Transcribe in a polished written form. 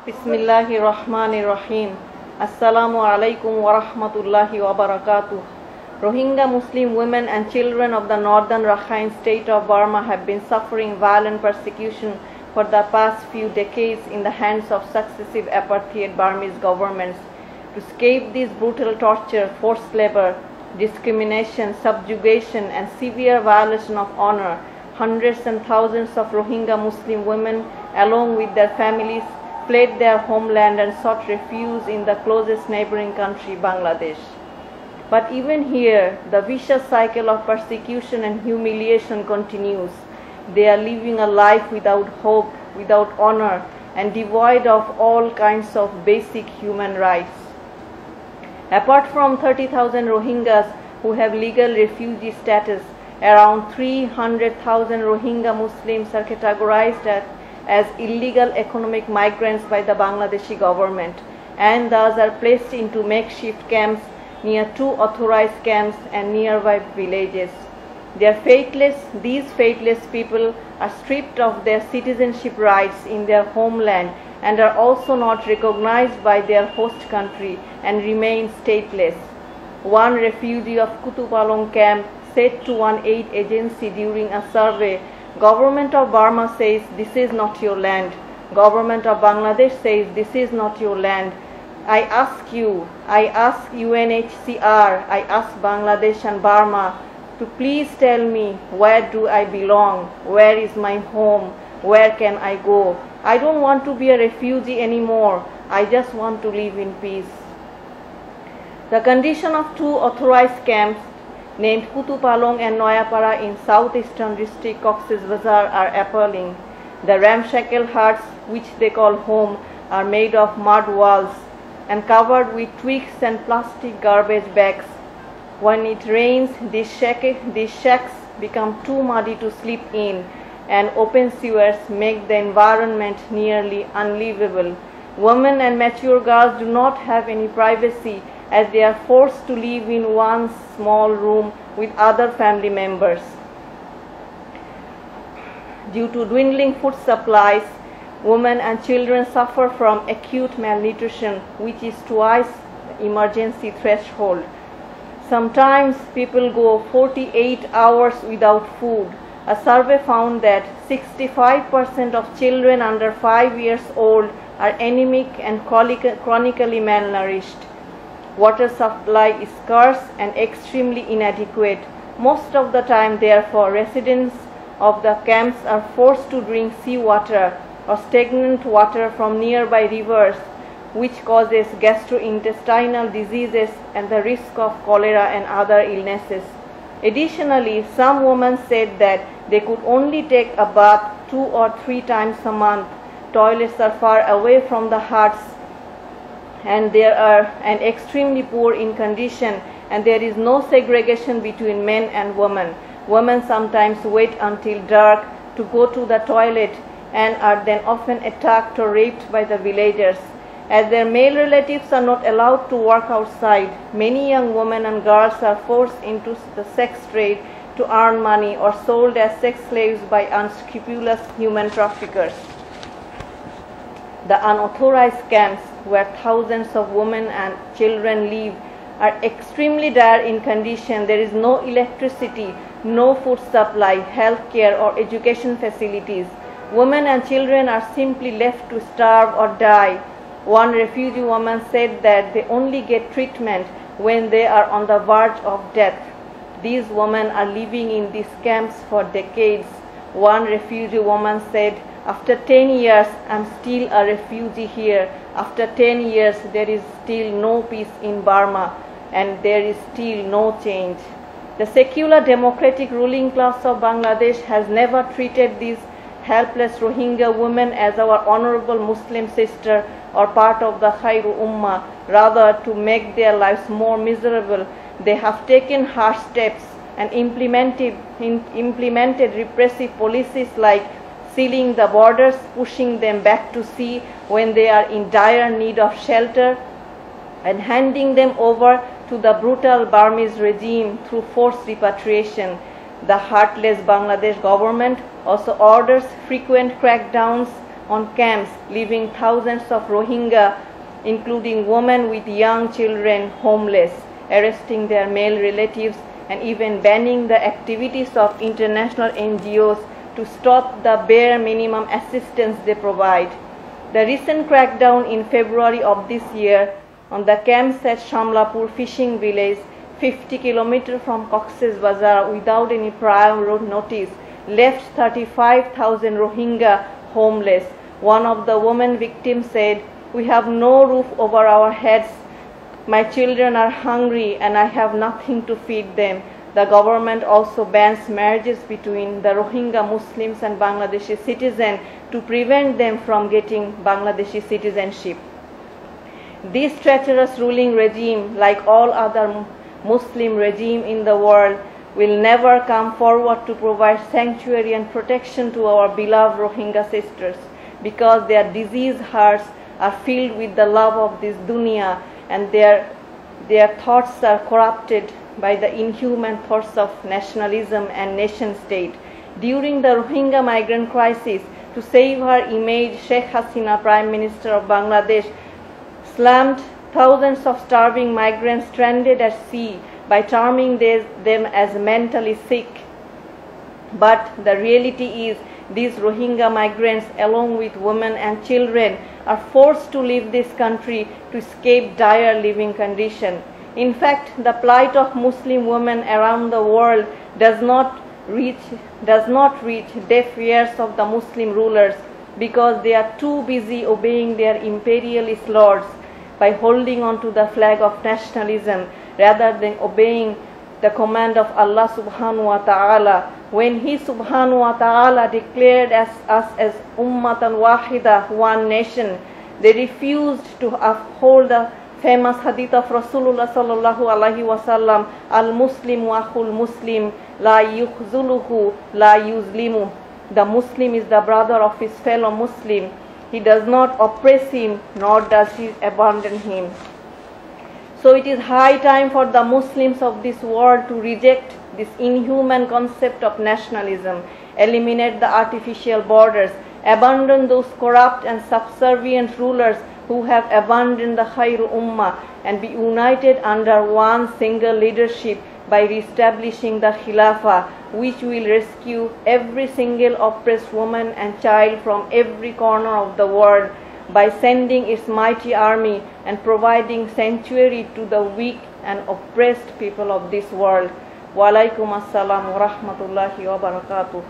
Bismillahirrahmanirrahim. Assalamu alaikum wa rahmatullahi wa barakatuh. Rohingya Muslim women and children of the northern Rakhine state of Burma have been suffering violent persecution for the past few decades in the hands of successive apartheid Burmese governments. To escape this brutal torture, forced labor, discrimination, subjugation, and severe violation of honor, hundreds and thousands of Rohingya Muslim women, along with their families, fled their homeland and sought refuge in the closest neighboring country, Bangladesh. But even here, the vicious cycle of persecution and humiliation continues. They are living a life without hope, without honor, and devoid of all kinds of basic human rights. Apart from 30,000 Rohingyas who have legal refugee status, around 300,000 Rohingya Muslims are categorized as illegal economic migrants by the Bangladeshi government, and thus are placed into makeshift camps near two authorized camps and nearby villages. These faithless people are stripped of their citizenship rights in their homeland and are also not recognized by their host country and remain stateless. One refugee of Kutupalong camp said to one aid agency during a survey, "Government of Burma says this is not your land. Government of Bangladesh says this is not your land. I ask you, I ask UNHCR, I ask Bangladesh and Burma to please tell me, where do I belong? Where is my home? Where can I go? I don't want to be a refugee anymore. I just want to live in peace." The condition of two authorized camps named Kutupalong and Noyapara in southeastern district Cox's Bazar are appalling. The ramshackle huts, which they call home, are made of mud walls and covered with twigs and plastic garbage bags. When it rains, these shacks become too muddy to sleep in, and open sewers make the environment nearly unlivable. Women and mature girls do not have any privacy, as they are forced to live in one small room with other family members. Due to dwindling food supplies, women and children suffer from acute malnutrition, which is twice the emergency threshold. Sometimes people go 48 hours without food. A survey found that 65% of children under 5 years old are anemic and chronically malnourished. Water supply is scarce and extremely inadequate. Most of the time, therefore, residents of the camps are forced to drink seawater or stagnant water from nearby rivers, which causes gastrointestinal diseases and the risk of cholera and other illnesses. Additionally, some women said that they could only take a bath 2 or 3 times a month. Toilets are far away from the huts, and they are extremely poor in condition, and there is no segregation between men and women. Women sometimes wait until dark to go to the toilet and are then often attacked or raped by the villagers. As their male relatives are not allowed to work outside, many young women and girls are forced into the sex trade to earn money or sold as sex slaves by unscrupulous human traffickers. The unauthorized camps, where thousands of women and children live, are extremely dire in condition. There is no electricity, no food supply, health care, or education facilities. Women and children are simply left to starve or die. One refugee woman said that they only get treatment when they are on the verge of death. These women are living in these camps for decades. One refugee woman said, "After 10 years, I'm still a refugee here. After 10 years, there is still no peace in Burma, and there is still no change." The secular democratic ruling class of Bangladesh has never treated these helpless Rohingya women as our honorable Muslim sister or part of the Khairu Ummah. Rather, to make their lives more miserable, they have taken harsh steps and implemented repressive policies like sealing the borders, pushing them back to sea when they are in dire need of shelter, and handing them over to the brutal Burmese regime through forced repatriation. The heartless Bangladesh government also orders frequent crackdowns on camps, leaving thousands of Rohingya, including women with young children, homeless, arresting their male relatives, and even banning the activities of international NGOs to stop the bare minimum assistance they provide. The recent crackdown in February of this year on the camps at Shamlapur fishing village, 50 kilometers from Cox's Bazar, without any prior notice, left 35,000 Rohingya homeless. One of the women victims said, "We have no roof over our heads. My children are hungry and I have nothing to feed them." The government also bans marriages between the Rohingya Muslims and Bangladeshi citizens to prevent them from getting Bangladeshi citizenship. This treacherous ruling regime, like all other Muslim regimes in the world, will never come forward to provide sanctuary and protection to our beloved Rohingya sisters, because their diseased hearts are filled with the love of this dunya, and their thoughts are corrupted by the inhuman thoughts of nationalism and nation state. During the Rohingya migrant crisis, to save her image, Sheikh Hasina, Prime Minister of Bangladesh, slammed thousands of starving migrants stranded at sea by terming them as mentally sick. But the reality is, these Rohingya migrants, along with women and children, are forced to leave this country to escape dire living conditions. In fact, the plight of Muslim women around the world does not reach deaf ears of the Muslim rulers, because they are too busy obeying their imperialist lords by holding on to the flag of nationalism rather than obeying the command of Allah subhanahu wa ta'ala, when He subhanahu wa ta'ala declared us as ummatan wahida, one nation. They refused to uphold the famous hadith of Rasulullah sallallahu alaihi wasallam, al-Muslim wa akhul Muslim, la yukhzuluhu, la yuzlimu. The Muslim is the brother of his fellow Muslim. He does not oppress him, nor does he abandon him. So it is high time for the Muslims of this world to reject this inhuman concept of nationalism, eliminate the artificial borders, abandon those corrupt and subservient rulers who have abandoned the Khairu Ummah, and be united under one single leadership by reestablishing the Khilafah, which will rescue every single oppressed woman and child from every corner of the world, by sending its mighty army and providing sanctuary to the weak and oppressed people of this world. Wa alaikum assalam wa rahmatullahi wa barakatuh.